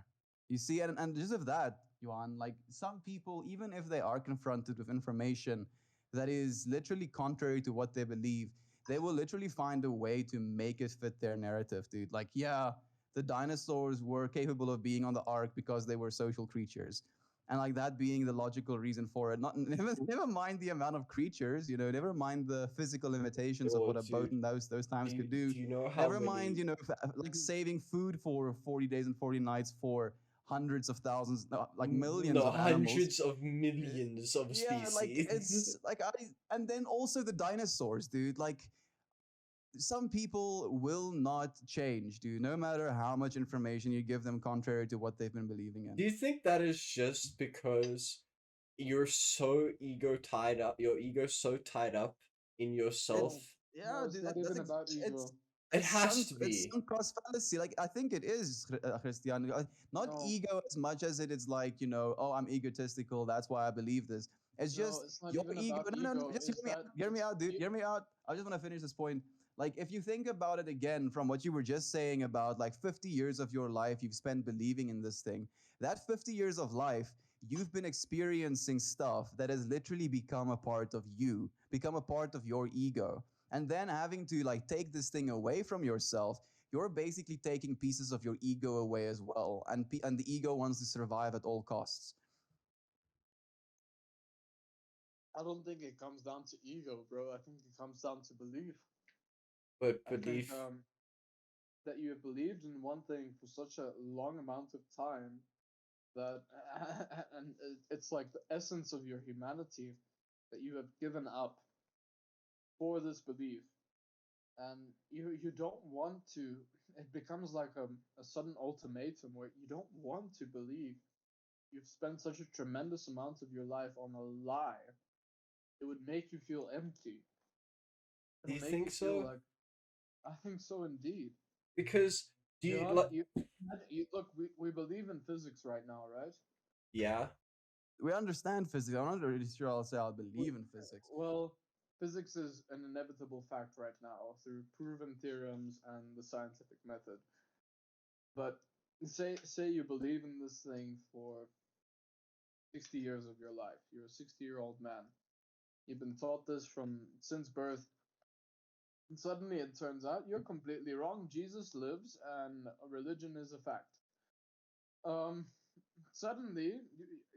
You see, and just of that, Yuan, like some people, even if they are confronted with information that is literally contrary to what they believe, they will literally find a way to make it fit their narrative, dude. Like, yeah, the dinosaurs were capable of being on the ark because they were social creatures, and like that being the logical reason for it. Not never mind the amount of creatures, never mind the physical limitations of Oh, what a boat dude, in those times could do. do you know how Never mind, many like saving food for 40 days and 40 nights for hundreds of thousands, no, like millions no of animals. hundreds of Uh, millions of Yeah, like species? it's like and then also the dinosaurs, dude. Like some people will not change, dude, no matter how much information you give them contrary to what they've been believing in. Do you think that is just because you're so your ego's so tied up in yourself? No, It's yeah, no, it's dude. not even about It's ego. It has to it's be. sunk cost fallacy. Like I think it is, Christian. Not No, ego as much as it is like, oh, I'm egotistical. That's why I believe this. It's no, just it's not your even ego. about No, no, no. ego. Just hear Is me out. that Hear me it's out, dude. you? Hear me out. I just want to finish this point. Like if you think about it again from what you were just saying about like 50 years of your life you've spent believing in this thing. That 50 years of life, you've been experiencing stuff that has literally become a part of you, become a part of your ego. And then having to like take this thing away from yourself, you're basically taking pieces of your ego away as well. And the ego wants to survive at all costs. I don't think it comes down to ego, bro. I think it comes down to belief. But I think belief, that you have believed in one thing for such a long amount of time that, and it's like the essence of your humanity that you have given up for this belief, and you don't want to. It becomes like a sudden ultimatum where you don't want to believe. You've spent such a tremendous amount of your life on a lie. It would make you feel empty. do It'll you make you think feel so? like, I think so indeed. Because do You you have like? you look. We believe in physics right now, right? Yeah. We understand physics. I'm not really sure I'll say I W- believe in physics. Well, physics is an inevitable fact right now through proven theorems and the scientific method. But say you believe in this thing for 60 years of your life. You're a 60-year-old man. You've been taught this from since birth. And suddenly it turns out you're completely wrong. Jesus lives and religion is a fact. Um, suddenly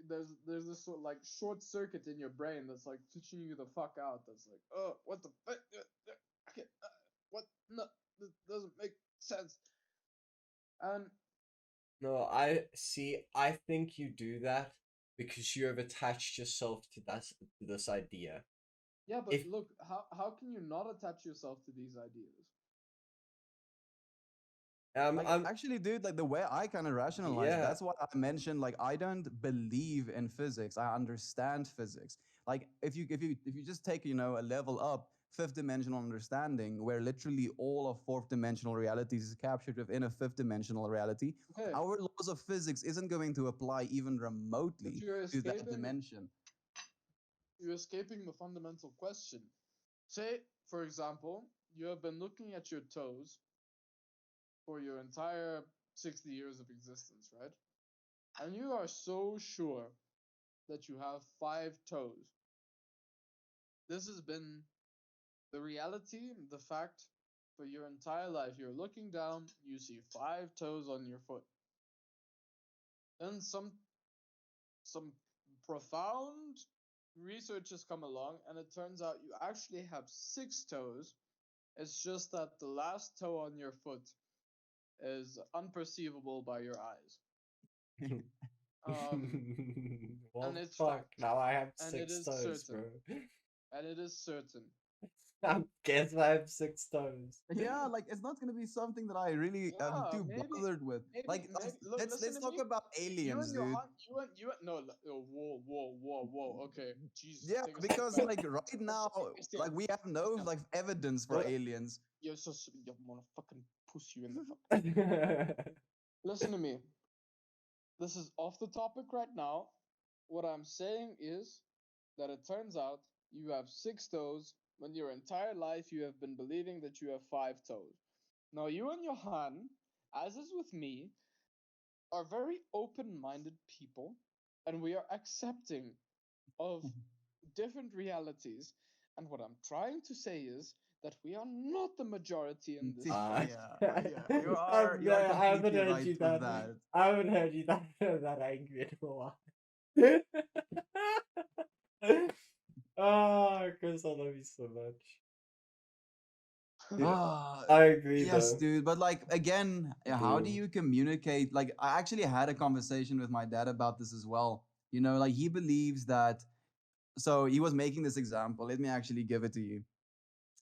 there's this sort of like short circuit in your brain that's like teaching you the fuck out. That's like, oh, what the fuck? Okay, what? No, this doesn't make sense. And No, I see. I think you do that because you have attached yourself to to this idea. yeah, but If look, how can you not attach yourself to these ideas? Like I'm actually, dude, like the way I kind of rationalize, yeah. that's what I mentioned. Like I don't believe in physics. I understand physics. Like if you just take, a level up, fifth dimensional understanding, where literally all of fourth dimensional realities is captured within a fifth dimensional reality, Okay, our laws of physics isn't going to apply even but remotely to that dimension. you're escaping the fundamental question. Say, for example, you have been looking at your toes for your entire 60 years of existence, right? And you are so sure that you have 5 toes. This has been the reality, the fact for your entire life. You're looking down, you see 5 toes on your foot. Then some profound research has come along, and it turns out you actually have 6 toes. It's just that the last toe on your foot is unperceivable by your eyes. Um, Well, and it's fuck. fact, Now I have and it 6 is toes, certain, bro. and it is certain. I guess I have 6 toes. Yeah, like it's not gonna be something that I really am Yeah, too maybe, bothered with. maybe, Like, maybe. Look, let's listen to talk me. about You aliens, and dude. Johan, you and no, whoa, whoa, whoa, whoa. Okay, Jesus, Yeah, take a step because back. like right now, Christian, like we have no Christian, like evidence for bro, aliens. you're so you wanna fucking push you in the fuck. Listen to me. This is off the topic right now. What I'm saying is that it turns out you have 6 toes when your entire life you have been believing that you have 5 toes. Now, you and Johan, as is with me, are very open minded people, and we are accepting of different realities. And what I'm trying to say is that we are not the majority in this Uh, case. Yeah, you are I haven't completely heard right you with that. that. I haven't heard you that angry in a while. Ah, Chris, I love you so much. Dude, Ah, I agree yes, though. dude. But like again, how do Bro. you communicate? Like I actually had a conversation with my dad about this as well. You know, like he believes that. So he was making this example. Let me actually give it to you.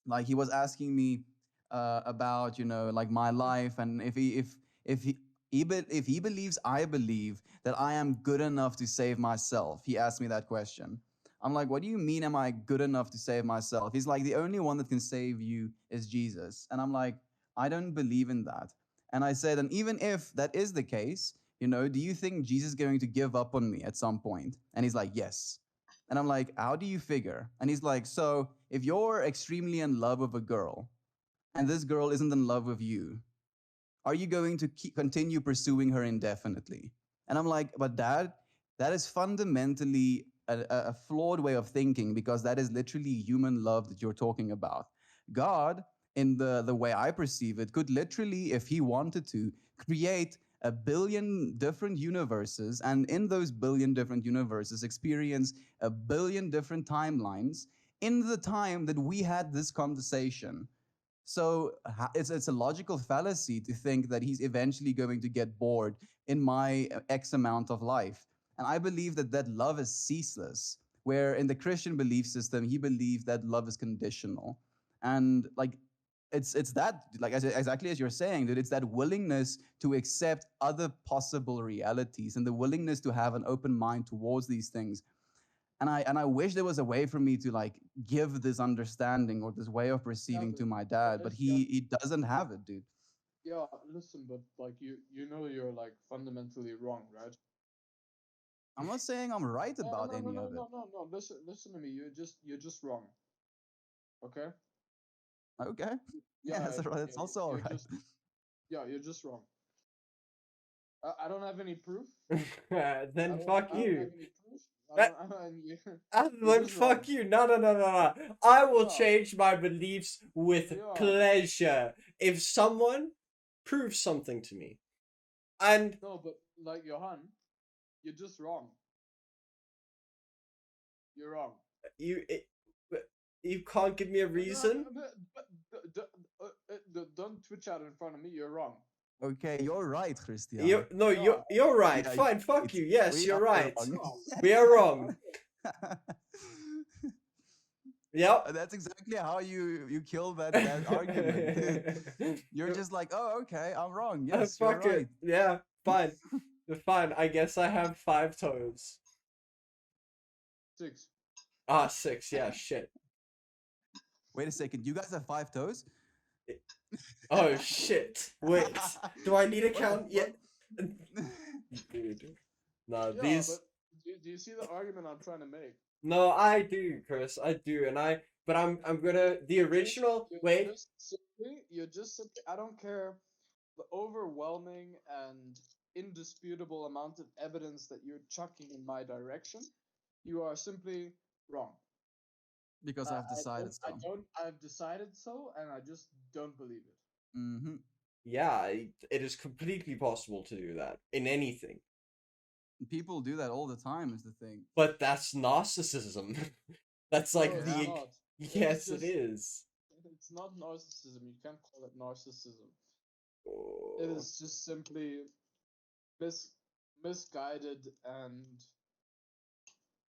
Like he was asking me about, you know, like my life, and if he believes I believe that I am good enough to save myself. He asked me that question. I'm like, what do you mean am I good enough to save myself? He's like, the only one that can save you is Jesus. And I'm like, I don't believe in that. And I said, and even if that is the case, you know, do you think Jesus is going to give up on me at some point? And he's like, yes. And I'm like, how do you figure? And he's like, so if you're extremely in love with a girl and this girl isn't in love with you, are you going to continue pursuing her indefinitely? And I'm like, but dad, that is fundamentally a flawed way of thinking, because that is literally human love that you're talking about. God, in the way I perceive it, could literally, if he wanted to, create a billion different universes, and in those billion different universes, experience a billion different timelines in the time that we had this conversation. So it's a logical fallacy to think that he's eventually going to get bored in my X amount of life. And I believe that that love is ceaseless, where in the Christian belief system, he believes that love is conditional. And like, it's that, like, exactly as you're saying, that it's that willingness to accept other possible realities and the willingness to have an open mind towards these things. And I wish there was a way for me to like give this understanding or this way of Yeah, perceiving but to my dad, but Christian, he doesn't have it, dude. yeah, listen, but like you know you're like fundamentally wrong, right? I'm not saying I'm right No, about no, no, any no, of it. no, no, no. Listen to me. You're just wrong. Okay? Okay. Yeah, Yeah, that's also all you're right. just yeah, you're just wrong. I don't have any proof. Then fuck I don't you. have any proof. Uh, I don't you're Then just wrong. fuck you. No, no, no, no, no. I will Yeah, change my beliefs with yeah. pleasure if someone proves something to me. And No, but like Johan, you're just wrong. You're wrong. you, you can't give me a reason. Don't twitch out in front of me. You're wrong. Okay, you're right, You Christian. no, Yeah, you're right. Yeah, Fine, you're fuck right. you. Yes, We you're are right. wrong. yeah. We are wrong. Yep. That's exactly how you kill that argument. You're just like, oh, okay, I'm wrong. Yes, you're Fuck right. it. Yeah, fine. Fine. I guess I have 5 toes. 6. Ah, 6. Yeah, shit. Wait a second. You guys have 5 toes? Oh shit. Wait. Do I need to What the count yet? fuck? Dude. No, Yeah, these. but do you see the argument I'm trying to make? No, I do, Chris. I do, and I. But I'm gonna the original. Wait. You're just simply, I don't care the overwhelming and indisputable amount of evidence that you're chucking in my direction. You are simply wrong. Because I've decided so. I've decided so, and I just don't believe it. Hmm. Yeah, it is completely possible to do that in anything. People do that all the time. Is the thing. But that's narcissism. That's No, like it's Yeah. not. It's yes, it just is. it's not narcissism. You can't call it narcissism. It Oh. is just simply mis misguided and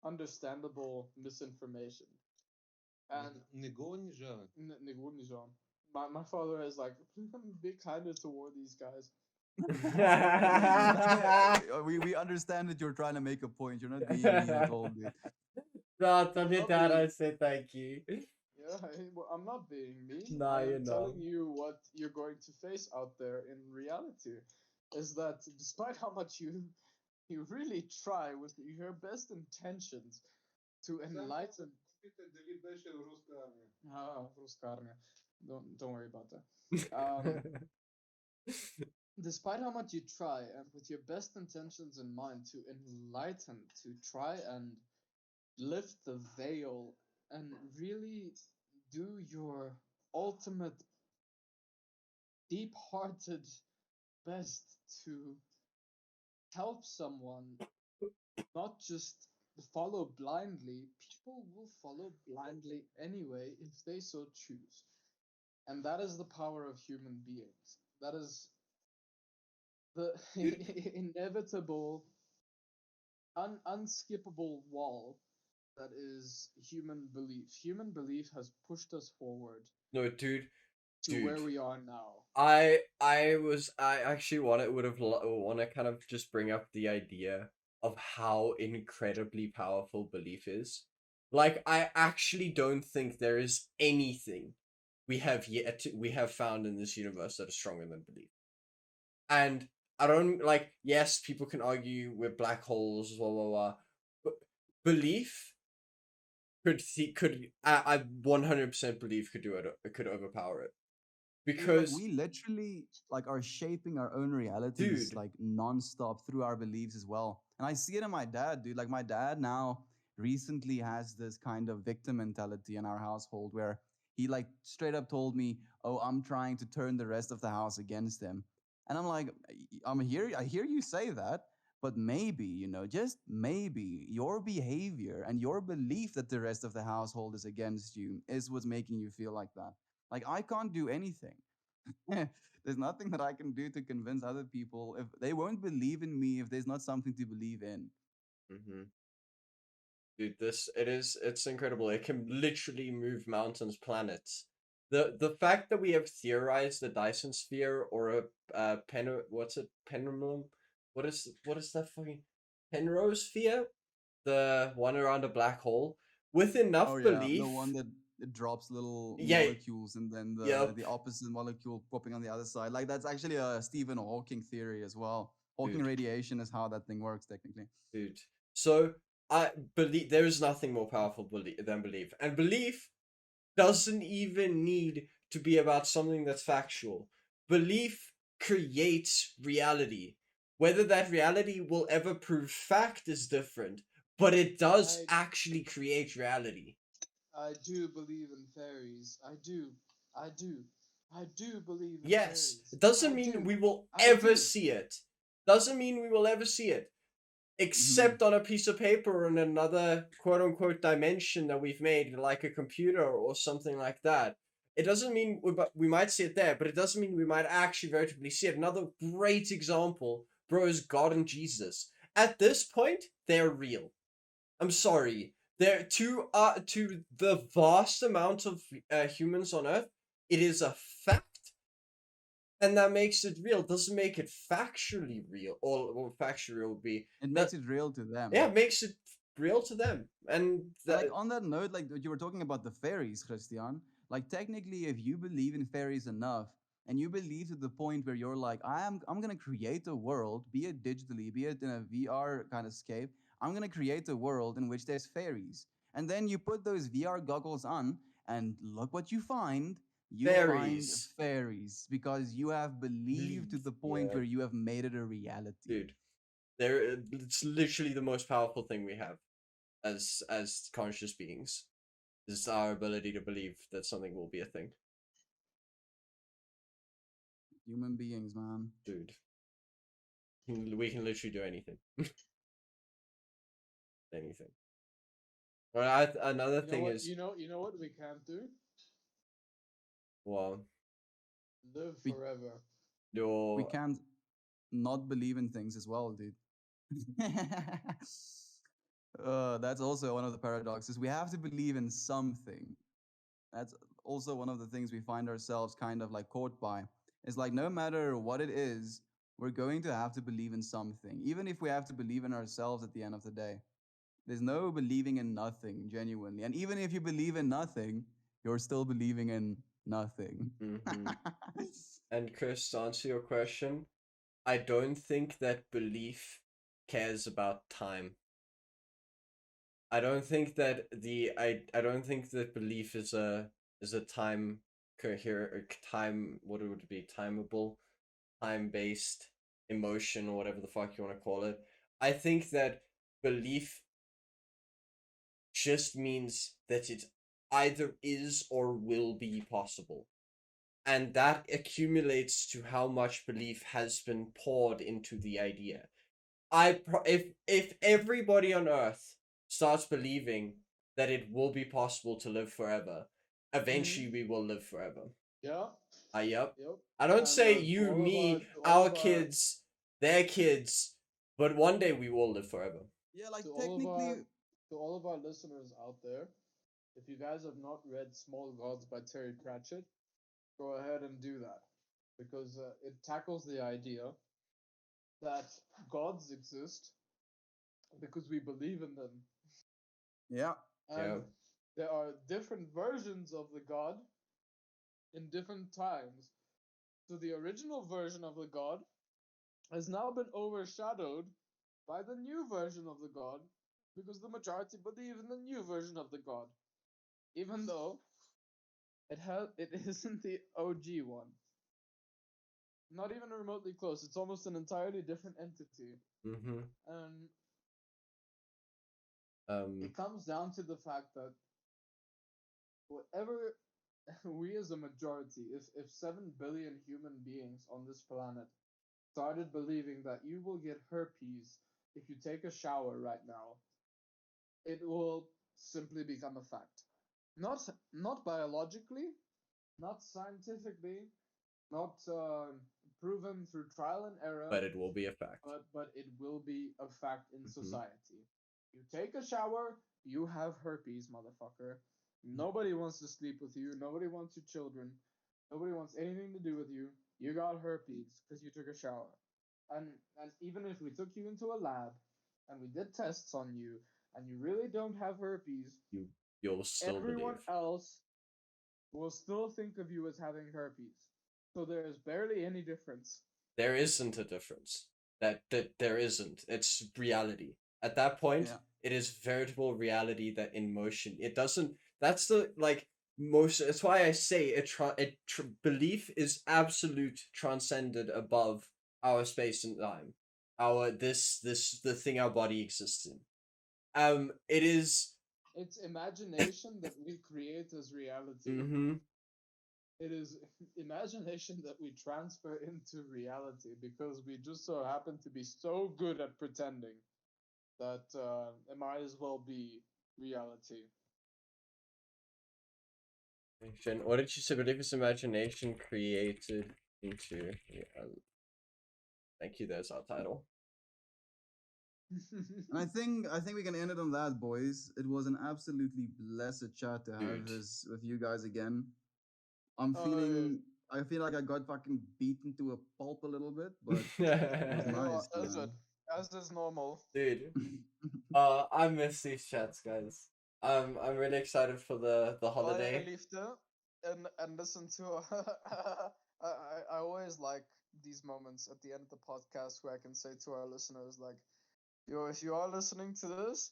understandable misinformation. And Не гони же. Nigunijan. My father is like, be kinder toward these guys. We understand that you're trying to make a point. You're not being mean at all, dude. No, tell I'm your not dad I being- say thank you. Yeah, well, I'm not being mean. Nah, I you're am not. telling you what you're going to face out there in reality. Is that despite how much you really try with your best intentions to enlighten Давид дальше в русской армии. Русская армия. Don't worry about that. Despite how much you try and with your best intentions in mind to enlighten, to try and lift the veil and really do your ultimate deep hearted best to help someone, not just follow blindly, people will follow blindly anyway if they so choose. And that is the power of human beings. That is the inevitable, unskippable wall that is human belief. Human belief has pushed us forward No, dude. to where Dude. we are now. I actually want to kind of just bring up the idea of how incredibly powerful belief is. Like I actually don't think there is anything we have found in this universe that is stronger than belief. And I don't like yes, people can argue with black holes, blah blah blah. But belief I 100% believe could do it. It could overpower it. Dude, Because we literally are shaping our own realities Dude. like nonstop through our beliefs as well. And I see it in my dad, dude. Like my dad now recently has this kind of victim mentality in our household where he like straight up told me, "Oh, I'm trying to turn the rest of the house against him." And I'm like, I hear you say that, but maybe, just maybe your behavior and your belief that the rest of the household is against you is what's making you feel like that. Like I can't do anything. There's nothing that I can do to convince other people if they won't believe in me if there's not something to believe in. Mm-hmm. Dude, it's incredible. It can literally move mountains, planets. The fact that we have theorized the Dyson sphere or a what's it, Penrose? What is that fucking Penrose sphere? The one around a black hole with enough Oh yeah, belief. the one that it drops little Yeah. molecules and then Yep. the opposite molecule popping on the other side. Like that's actually a Stephen Hawking theory as well. Hawking Dude. radiation is how that thing works technically. Dude. So I believe there is nothing more powerful than belief, and belief doesn't even need to be about something that's factual. Belief creates reality. Whether that reality will ever prove fact is different, but it does I- actually create reality. I do believe in fairies. I do. I do. I do believe in Yes, fairies. it doesn't I mean do. we will I ever do. see it. Doesn't mean we will ever see it. Except on a piece of paper in another quote unquote dimension that we've made, like a computer or something like that. It doesn't mean we might see it there, but it doesn't mean we might actually veritably see it. Another great example, bro, is God and Jesus. At this point, they're real. I'm sorry. They're to the vast amount of humans on Earth, it is a fact. And that makes it real. Doesn't make it factually real. Or factually would be. It makes it real to them. Yeah, it makes it real to them. And like on that note, like you were talking about the fairies, Christian. Like technically, if you believe in fairies enough, and you believe to the point where you're like, I'm gonna create a world, be it digitally, be it in a VR kind of scape. I'm gonna create a world in which there's fairies, and then you put those VR goggles on, and look what you find. You find Fairies. fairies because you have believed to the point Yeah. where you have made it a reality. Dude, it's literally the most powerful thing we have as conscious beings. Is our ability to believe that something will be a thing. Human beings, man. Dude. We can literally do anything. anything. Or another thing is, you know what we can't do? well, Live We- forever. We your can't not believe in things as well, dude. That's also one of the paradoxes. We have to believe in something. That's also one of the things we find ourselves kind of like caught by. It's like no matter what it is, we're going to have to believe in something, even if we have to believe in ourselves at the end of the day. There's no believing in nothing, genuinely. And even if you believe in nothing, you're still believing in nothing. Mhm. And Chris, to answer your question, I don't think that belief cares about time. I don't think that I don't think that belief is a time coherent time, what would it be, timeable, time based emotion, or whatever the fuck you want to call it. I think that belief just means that it either is or will be possible. And that accumulates to how much belief has been poured into the idea. If everybody on Earth starts believing that it will be possible to live forever, eventually we will live forever. Yeah. Yep. Yep. I don't And, say to you, all of me, to all our of kids, their kids, but one day we will live forever. Yeah, like to technically, all of our listeners out there, if you guys have not read Small Gods by Terry Pratchett, go ahead and do that, because it tackles the idea that gods exist because we believe in them, yeah. and Yeah. there are different versions of the god in different times. So the original version of the god has now been overshadowed by the new version of the god, because the majority believe in the new version of the god, even though it isn't the OG one. Not even remotely close. It's almost an entirely different entity. Mm-hmm. And Um. it comes down to the fact that whatever we as a majority, if 7 billion human beings on this planet started believing that you will get herpes if you take a shower right now, it will simply become a fact. Not biologically, not scientifically, not proven through trial and error, But it will be a fact. but it will be a fact in society. You take a shower, you have herpes, motherfucker. Nobody wants to sleep with you. Nobody wants your children. Nobody wants anything to do with you. You got herpes because you took a shower. And even if we took you into a lab and we did tests on you and you really don't have herpes, You'll still everyone believe. else will still think of you as having herpes. So there is barely any difference. There isn't a difference. That there isn't. It's reality. At that point, Yeah. it is veritable reality that in motion. It doesn't. That's the like most. That's why I say belief is absolute, transcended above our space and time. Our the thing our body exists in. It is. It's imagination that we create as reality. Mm-hmm. It is imagination that we transfer into reality because we just so happen to be so good at pretending that it might as well be reality. What did you say? Belief is imagination created into reality. Thank you. There's our title. And I think we can end it on that, boys. It was an absolutely blessed chat to have Dude. this with you guys again. I'm Oh, feeling I feel like I got fucking beaten to a pulp a little bit, but it was nice, man. as is normal. Dude, I miss these chats, guys. I'm really excited for the holiday. And listen to. I always like these moments at the end of the podcast where I can say to our listeners, like, yo, if you are listening to this,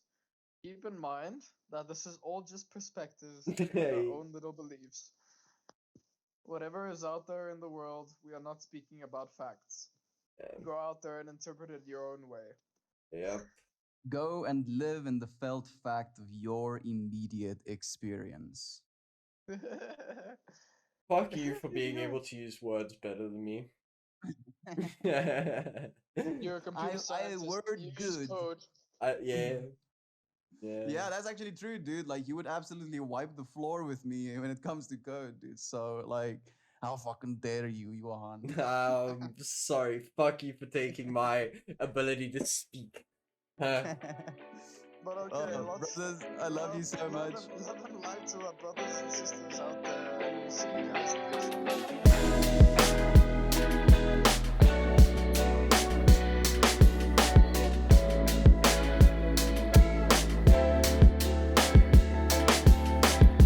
keep in mind that this is all just perspective and our own little beliefs. Whatever is out there in the world, we are not speaking about facts. Go out there and interpret it your own way. Yep. Go and live in the felt fact of your immediate experience. Fuck you for being able to use words better than me. You're a computer scientist. word You use good. code. Yeah. Yeah, that's actually true, dude. Like, you would absolutely wipe the floor with me when it comes to code, dude. So, like, how fucking dare you, Johan? Sorry. Fuck you for taking my ability to speak. Huh? But okay, brothers, I love you so much. Love and light to our brothers and sisters out there, and we'll see you guys next time.